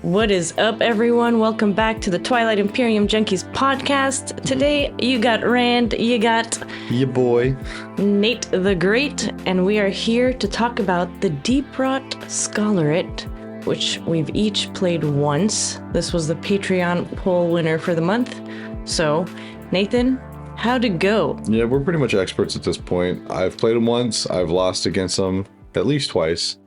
What is up, everyone? Welcome back to the Twilight Imperium Junkies podcast. Today, you got Rand, you got... your boy. Nate the Great, and we are here to talk about the Deepwrought Scholorate, which we've each played once. This was the Patreon poll winner for the month. So, Nathan, how'd it go? Yeah, we're pretty much experts at this point. I've played them once. I've lost against them at least twice.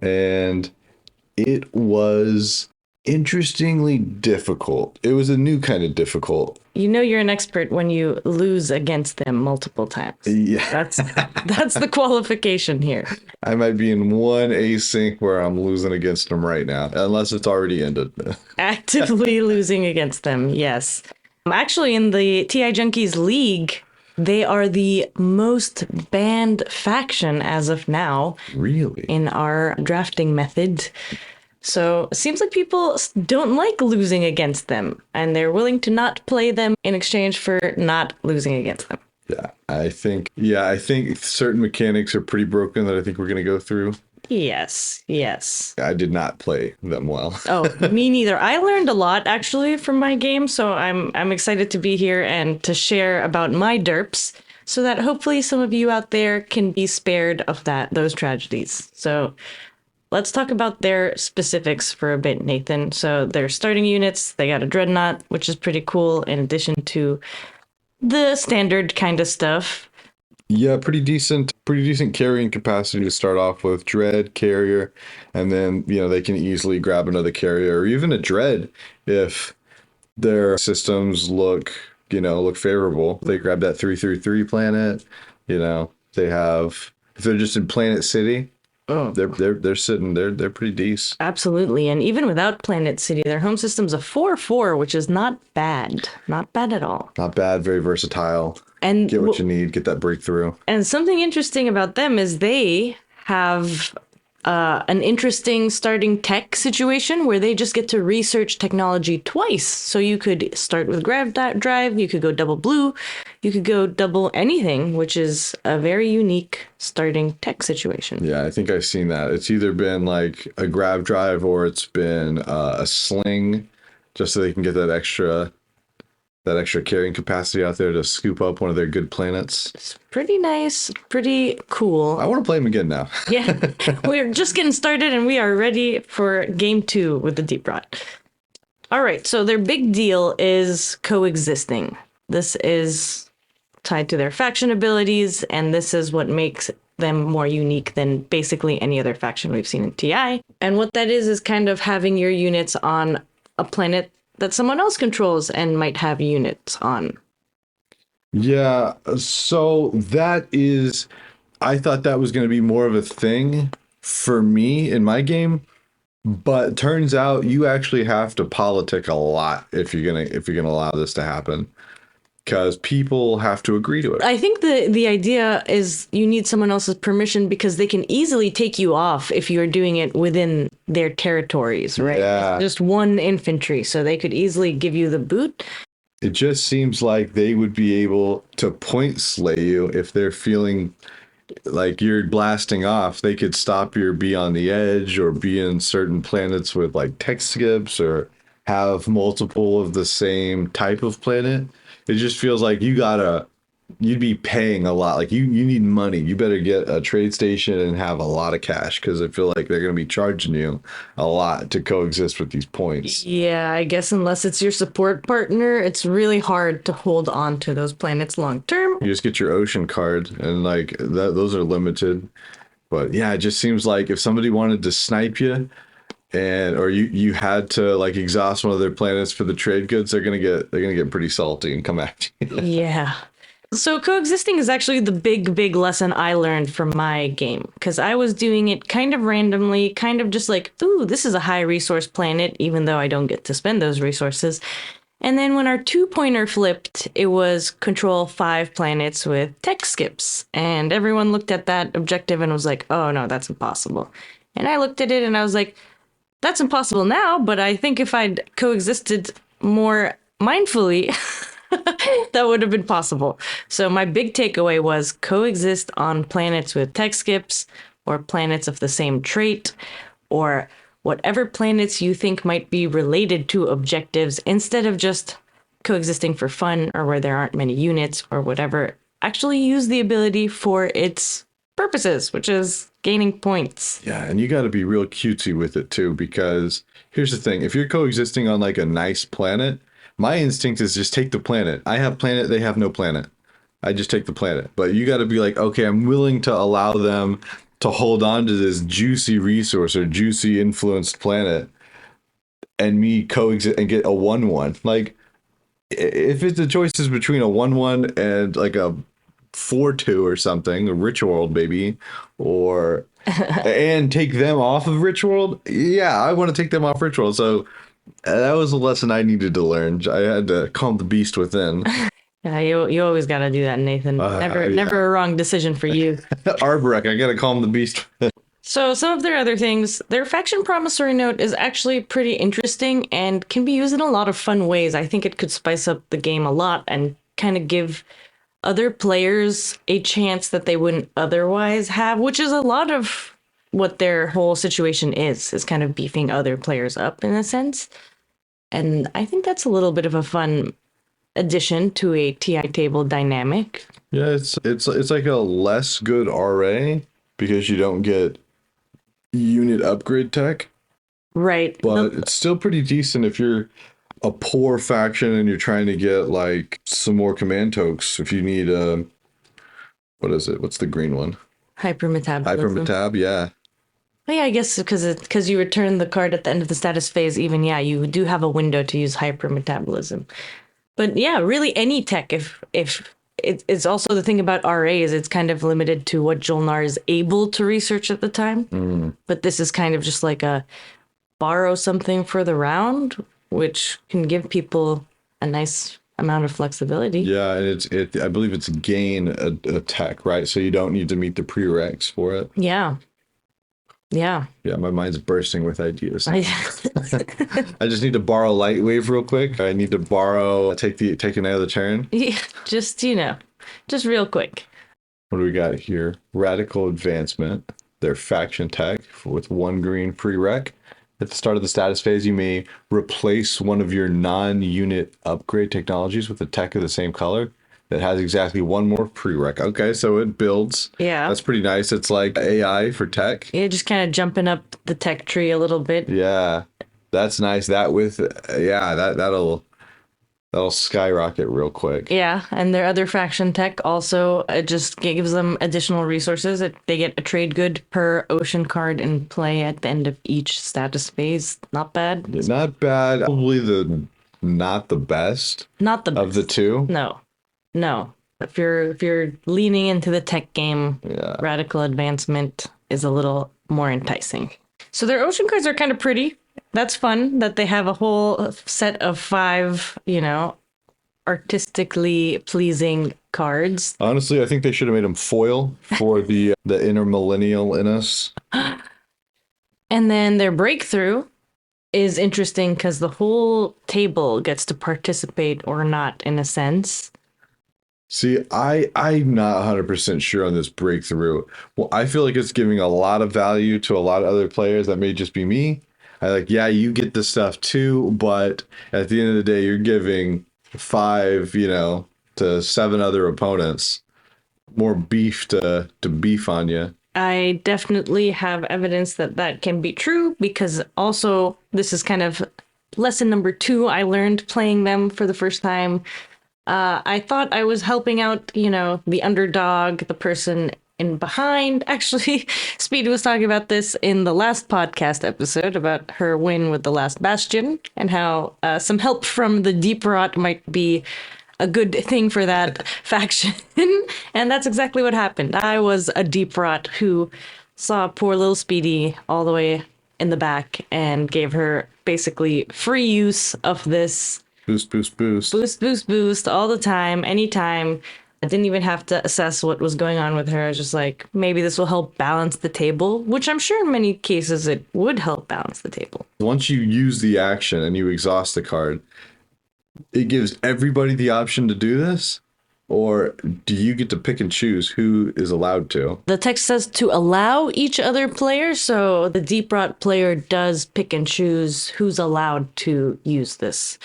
And it was interestingly difficult. It was a new kind of difficult. You know you're an expert when you lose against them multiple times. Yeah. That's the qualification here. I might be in one async where I'm losing against them right now, unless it's already ended. Actively losing against them, yes. Actually, in the TI Junkies League, they are the most banned faction as of now. Really? In our drafting method. So it seems like people don't like losing against them, and they're willing to not play them in exchange for not losing against them. Yeah, I think certain mechanics are pretty broken that I think we're going to go through. Yes. I did not play them well. Oh, me neither. I learned a lot actually from my game, so I'm excited to be here and to share about my derps, so that hopefully some of you out there can be spared of those tragedies. So let's talk about their specifics for a bit, Nathan. So their starting units, they got a Dreadnought, which is pretty cool, in addition to the standard kind of stuff. Yeah, pretty decent carrying capacity to start off with. Dread, carrier, and then, they can easily grab another carrier or even a dread if their systems look favorable. They grab that 333 planet, they have, if they're just in Planet City, they're sitting there. They're pretty decent. Absolutely. And even without Planet City, their home system's a 4/4, which is not bad. Not bad at all. Not bad. Very versatile. And get what you need. Get that breakthrough. And something interesting about them is they have an interesting starting tech situation where they just get to research technology twice. So you could start with grav drive, you could go double blue, you could go double anything, which is a very unique starting tech situation. Yeah, I think I've seen that. It's either been like a grav drive or it's been a sling, just so they can get that extra carrying capacity out there to scoop up one of their good planets. It's pretty nice, pretty cool. I want to play them again now. Yeah, we're just getting started and we are ready for game 2 with the Deepwrought. All right, so their big deal is coexisting. This is tied to their faction abilities, and this is what makes them more unique than basically any other faction we've seen in TI. And what that is kind of having your units on a planet that someone else controls and might have units on. Yeah, so I thought that was going to be more of a thing for me in my game, but it turns out you actually have to politic a lot if you're gonna allow this to happen, because people have to agree to it. I think the idea is you need someone else's permission because they can easily take you off if you're doing it within their territories, right? Yeah. Just one infantry, so they could easily give you the boot. It just seems like they would be able to point slay you if they're feeling like you're blasting off. They could stop your be on the edge or be in certain planets with like tech skips or have multiple of the same type of planet. It just feels like you'd be paying a lot. Like you need money. You better get a trade station and have a lot of cash, because I feel like they're going to be charging you a lot to coexist with these points. Yeah, I guess unless it's your support partner, it's really hard to hold on to those planets long term. You just get your ocean card, and like those are limited. But yeah, it just seems like if somebody wanted to snipe you, or you had to like exhaust one of their planets for the trade goods, they're gonna get pretty salty and come at you. Yeah. So coexisting is actually the big lesson I learned from my game, because I was doing it kind of randomly, kind of just like, ooh, this is a high resource planet, even though I don't get to spend those resources. And then when our 2-pointer flipped, it was control 5 planets with tech skips. And everyone looked at that objective and was like, oh no, that's impossible. And I looked at it and I was like, that's impossible now, but I think if I'd coexisted more mindfully, that would have been possible. So my big takeaway was coexist on planets with tech skips or planets of the same trait, or whatever planets you think might be related to objectives instead of just coexisting for fun or where there aren't many units or whatever. Actually use the ability for its purposes, which is gaining points. Yeah, and you got to be real cutesy with it too, because here's the thing: if you're coexisting on like a nice planet, my instinct is just take the planet. I have planet, they have no planet. I just take the planet. But you got to be like, okay, I'm willing to allow them to hold on to this juicy resource or juicy influenced planet, and me coexist and get a 1/1. Like, if it's the choices between a 1/1 and like a 4/2 or something, a rich world baby, or and take them off of rich world, yeah, I want to take them off rich world. So that was a lesson I needed to learn. I had to calm the beast within. Yeah, you always got to do that, Nathan. Never a wrong decision for you. Arborek, I got to calm the beast. So some of their other things, their faction promissory note is actually pretty interesting and can be used in a lot of fun ways. I think it could spice up the game a lot and kind of give other players a chance that they wouldn't otherwise have, which is a lot of what their whole situation is kind of beefing other players up in a sense. And I think that's a little bit of a fun addition to a TI table dynamic. Yeah, it's like a less good RA because you don't get unit upgrade tech. Right. But it's still pretty decent if you're a poor faction and you're trying to get like some more command tokes. If you need what is it? What's the green one? Hypermetabolism. Hypermetab, yeah. Well, yeah, I guess because you return the card at the end of the status phase, even, yeah, you do have a window to use hypermetabolism. But yeah, really any tech, if it's also the thing about RA is it's kind of limited to what Jolnar is able to research at the time. But this is kind of just like a borrow something for the round, which can give people a nice amount of flexibility. Yeah, and I believe it's gain a tech, right? So you don't need to meet the prereqs for it. Yeah. Yeah. Yeah, my mind's bursting with ideas. I just need to borrow Lightwave real quick. I need to borrow take another turn. Yeah, just real quick. What do we got here? Radical Advancement. Their faction tech with 1 green prereq. At the start of the status phase, you may replace one of your non-unit upgrade technologies with a tech of the same color that has exactly 1 more prereq. Okay, so it builds. Yeah. That's pretty nice. It's like AI for tech. Yeah, just kind of jumping up the tech tree a little bit. Yeah, that's nice. That with, yeah, that'll skyrocket real quick. Yeah, and their other faction tech also just gives them additional resources. They get a trade good per ocean card in play at the end of each status phase. Not bad. Not bad. Probably not the best. Not the best of the two. No. If you're leaning into the tech game, yeah, Radical Advancement is a little more enticing. So their ocean cards are kind of pretty. That's fun that they have a whole set of 5, artistically pleasing cards. Honestly, I think they should have made them foil for the inner millennial in us. And then their breakthrough is interesting because the whole table gets to participate or not in a sense. See, I'm not 100% sure on this breakthrough. Well, I feel like it's giving a lot of value to a lot of other players. That may just be me. Yeah, you get this stuff too, but at the end of the day, you're giving 5, to 7 other opponents more beef to beef on you. I definitely have evidence that can be true because also this is kind of lesson number 2 I learned playing them for the first time. I thought I was helping out, the underdog, the person in behind. Actually, Speedy was talking about this in the last podcast episode about her win with the last Bastion and how some help from the Deepwrought might be a good thing for that faction. And that's exactly what happened. I was a Deepwrought who saw poor little Speedy all the way in the back and gave her basically free use of this boost all the time, anytime. I didn't even have to assess what was going on with her. I was just like, maybe this will help balance the table, which I'm sure in many cases it would help balance the table. Once you use the action and you exhaust the card, it gives everybody the option to do this. Or do you get to pick and choose who is allowed to? The text says to allow each other player, so the Deepwrought player does pick and choose who's allowed to use this.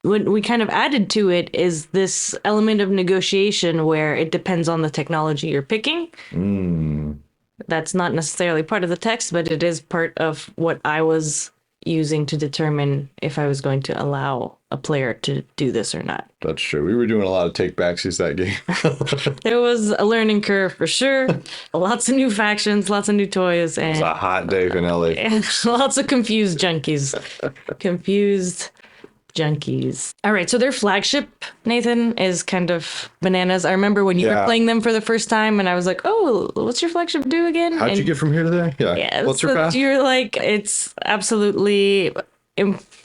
What we kind of added to it is this element of negotiation where it depends on the technology you're picking. That's not necessarily part of the text, but it is part of what I was using to determine if I was going to allow a player to do this or not. That's true. We were doing a lot of take backsies that game. There was a learning curve for sure. Lots of new factions, lots of new toys, It's and a hot day in LA. lots of confused junkies. Confused junkies. All right, so their flagship, Nathan, is kind of bananas. I remember when you were playing them for the first time, and I was like, "Oh, what's your flagship do again?" How'd you get from here to there? Yeah, What's your so path? you're like, it's absolutely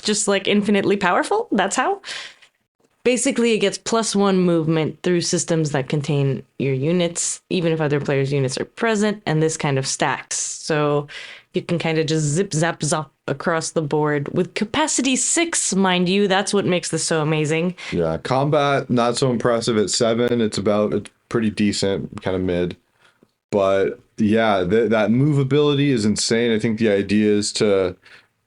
just like infinitely powerful. That's how. Basically, it gets +1 movement through systems that contain your units, even if other players' units are present, and this kind of stacks. So you can kind of just zip, zap, zop across the board with capacity 6, mind you. That's what makes this so amazing. Yeah, combat, not so impressive at 7. It's pretty decent, kind of mid. But yeah, that movability is insane. I think the idea is to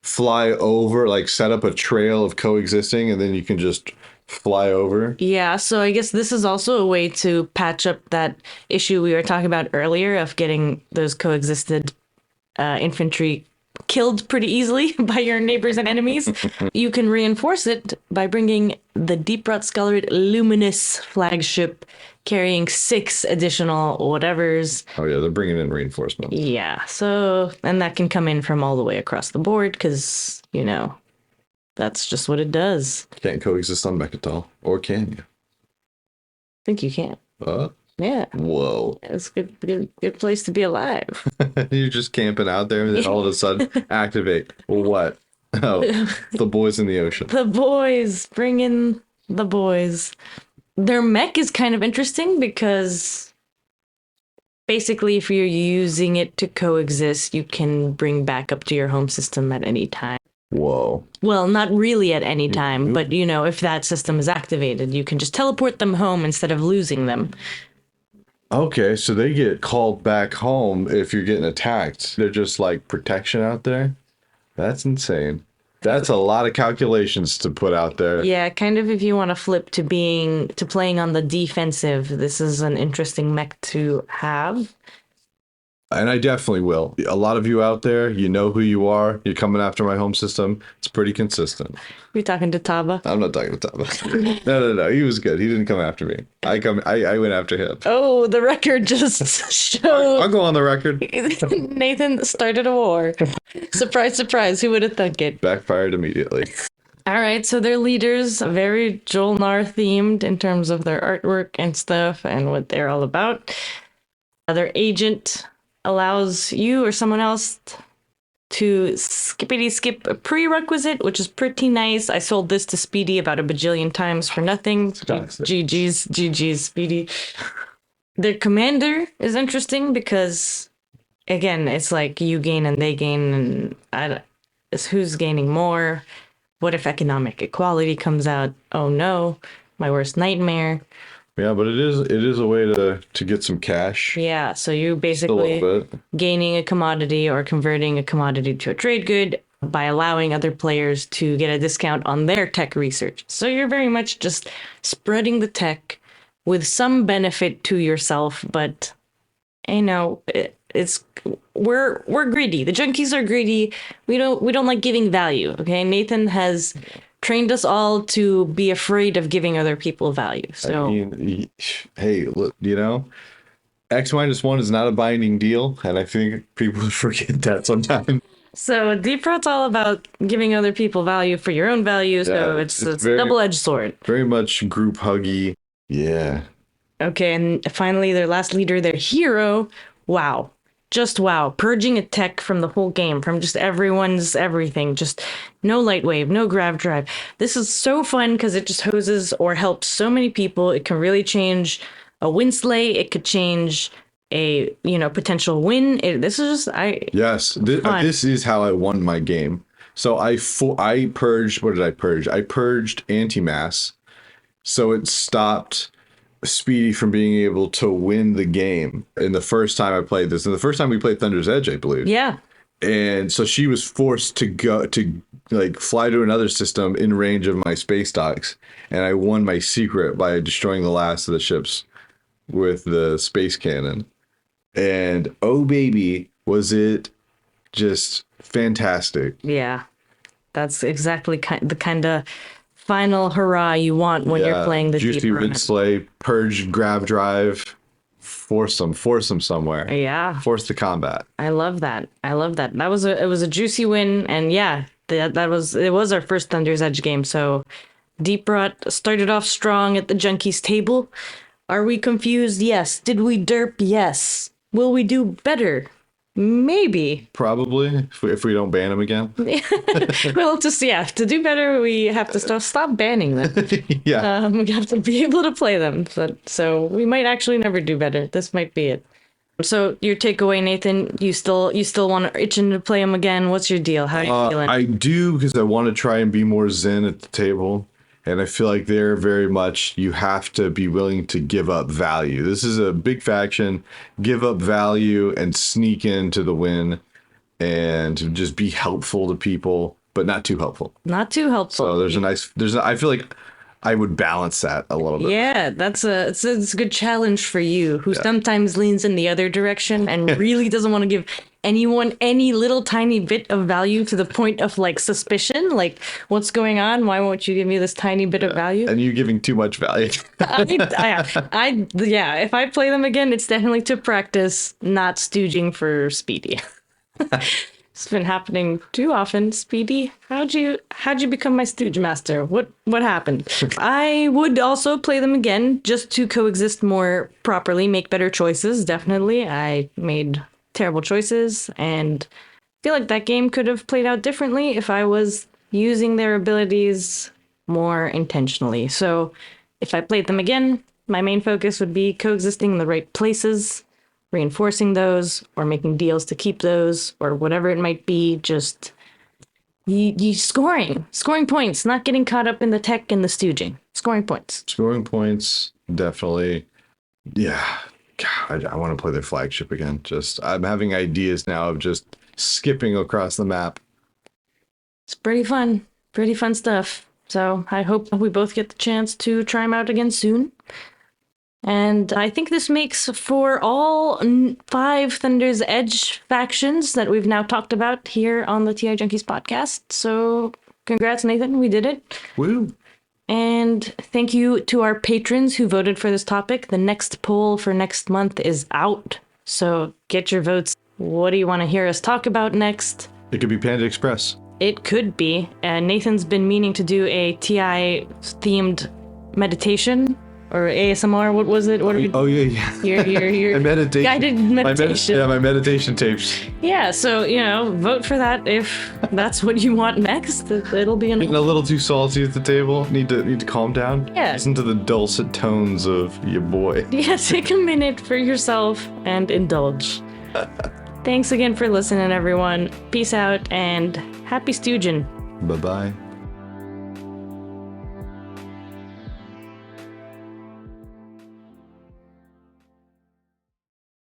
fly over, like set up a trail of coexisting, and then you can just fly over. Yeah, so I guess this is also a way to patch up that issue we were talking about earlier of getting those coexisted infantry killed pretty easily by your neighbors and enemies. You can reinforce it by bringing the Deepwrought Scholorate Luminous flagship carrying 6 additional whatevers. Oh yeah, they're bringing in reinforcements. Yeah, so, and that can come in from all the way across the board because, you know, that's just what it does. Can't coexist on Mechatol, or can you? I think you can. Yeah. Whoa. It's a good place to be alive. You're just camping out there and then all of a sudden activate. What? Oh, the boys in the ocean. The boys, bring in the boys. Their mech is kind of interesting because basically if you're using it to coexist, you can bring back up to your home system at any time. Whoa. Well, not really at any time, but you know, if that system is activated, you can just teleport them home instead of losing them. Okay, so they get called back home if you're getting attacked. They're just like protection out there. That's insane. That's a lot of calculations to put out there. Yeah, kind of if you want to flip to playing on the defensive, this is an interesting mech to have. And I definitely will. A lot of you out there, you know who you are. You're coming after my home system. It's pretty consistent. You're talking to Taba. I'm not talking to Taba. No. He was good. He didn't come after me. I went after him. Oh, the record just showed I'll go on the record. Nathan started a war. Surprise, surprise. Who would have thunk it? Backfired immediately. All right, so their leaders, very Jolnar themed in terms of their artwork and stuff and what they're all about. Their agent allows you or someone else to skippity skip a prerequisite, which is pretty nice. I sold this to Speedy about a bajillion times for nothing. GG's, Speedy. Their commander is interesting because, again, it's like you gain and they gain, and it's who's gaining more. What if economic equality comes out? Oh no, my worst nightmare. Yeah, but it is a way to get some cash. Yeah, so you A basically little bit. gaining a commodity or converting a commodity to a trade good by allowing other players to get a discount on their tech research. So you're very much just spreading the tech with some benefit to yourself, but you know, we're greedy. The junkies are greedy. We don't like giving value, okay? Nathan has trained us all to be afraid of giving other people value. So I mean, hey, look, you know, X-1 is not a binding deal, and I think people forget that sometimes. So Deepwrought's all about giving other people value for your own value. So Yeah, it's it's a very- double-edged sword. Very much group huggy. Yeah. Okay, and finally their last leader, their hero. Wow. Just wow. Purging a tech from the whole game, from just everyone's everything. Just no light wave, no grav drive. This is so fun because it just hoses or helps so many people. It can really change a win slay. It could change a, potential win. This is just, Yes. Fun. This is how I won my game. So I purged. What did I purge? I purged anti-mass. So it stopped Speedy from being able to win the game in the first time I played this, and the first time we played Thunder's Edge, I believe. Yeah. And so she was forced to go to like fly to another system in range of my space docks, and I won my secret by destroying the last of the ships with the space cannon. And oh baby, was it just fantastic. Yeah. That's exactly the kind of final hurrah you want when you're playing the Juicy Deepwrought. Rid Slay, Purge, Grab Drive, force them somewhere. Yeah. Force the combat. I love that. I love that. It was a juicy win, and yeah, it was our first Thunder's Edge game. So Deepwrought started off strong at the Junkies table. Are we confused? Yes. Did we derp? Yes. Will we do better? Maybe. Probably, if we don't ban them again. Well, to do better, we have to stop banning them. Yeah. We have to be able to play them. So we might actually never do better. This might be it. So your takeaway, Nathan, you still want to itching to play them again. What's your deal? How are you feeling? I do, because I want to try and be more zen at the table. And I feel like they're very much, you have to be willing to give up value. This is a big faction. Give up value and sneak into the win and just be helpful to people, but not too helpful. Not too helpful. So I feel like I would balance that a little bit. Yeah, it's a good challenge for you, who sometimes leans in the other direction and really doesn't want to give anyone any little tiny bit of value, to the point of like suspicion, like what's going on? Why won't you give me this tiny bit of value? And you're giving too much value. If I play them again, it's definitely to practice not stooging for Speedy. It's been happening too often. Speedy, how'd you become my stooge master? What happened? I would also play them again just to coexist more properly, make better choices. Definitely, I made terrible choices, and feel like that game could have played out differently if I was using their abilities more intentionally. So if I played them again, my main focus would be coexisting in the right places, reinforcing those, or making deals to keep those, or whatever it might be. Just you scoring points, not getting caught up in the tech and the stooging. Scoring points, Definitely. Yeah. God, I want to play their flagship again. I'm having ideas now of just skipping across the map. It's pretty fun stuff. So I hope we both get the chance to try them out again soon. And I think this makes for all 5 Thunder's Edge factions that we've now talked about here on the TI Junkies podcast. So congrats, Nathan. We did it. Woo. And thank you to our patrons who voted for this topic. The next poll for next month is out. So get your votes. What do you want to hear us talk about next? It could be Panda Express. It could be. Nathan's been meaning to do a TI-themed meditation. Or ASMR, what was it? Oh yeah. Your meditation. Guided meditation. My meditation tapes. Yeah, so, vote for that if that's what you want next. It'll be Getting a little too salty at the table. Need to calm down. Yeah. Listen to the dulcet tones of your boy. Yeah, take a minute for yourself and indulge. Thanks again for listening, everyone. Peace out and happy stooging. Bye-bye.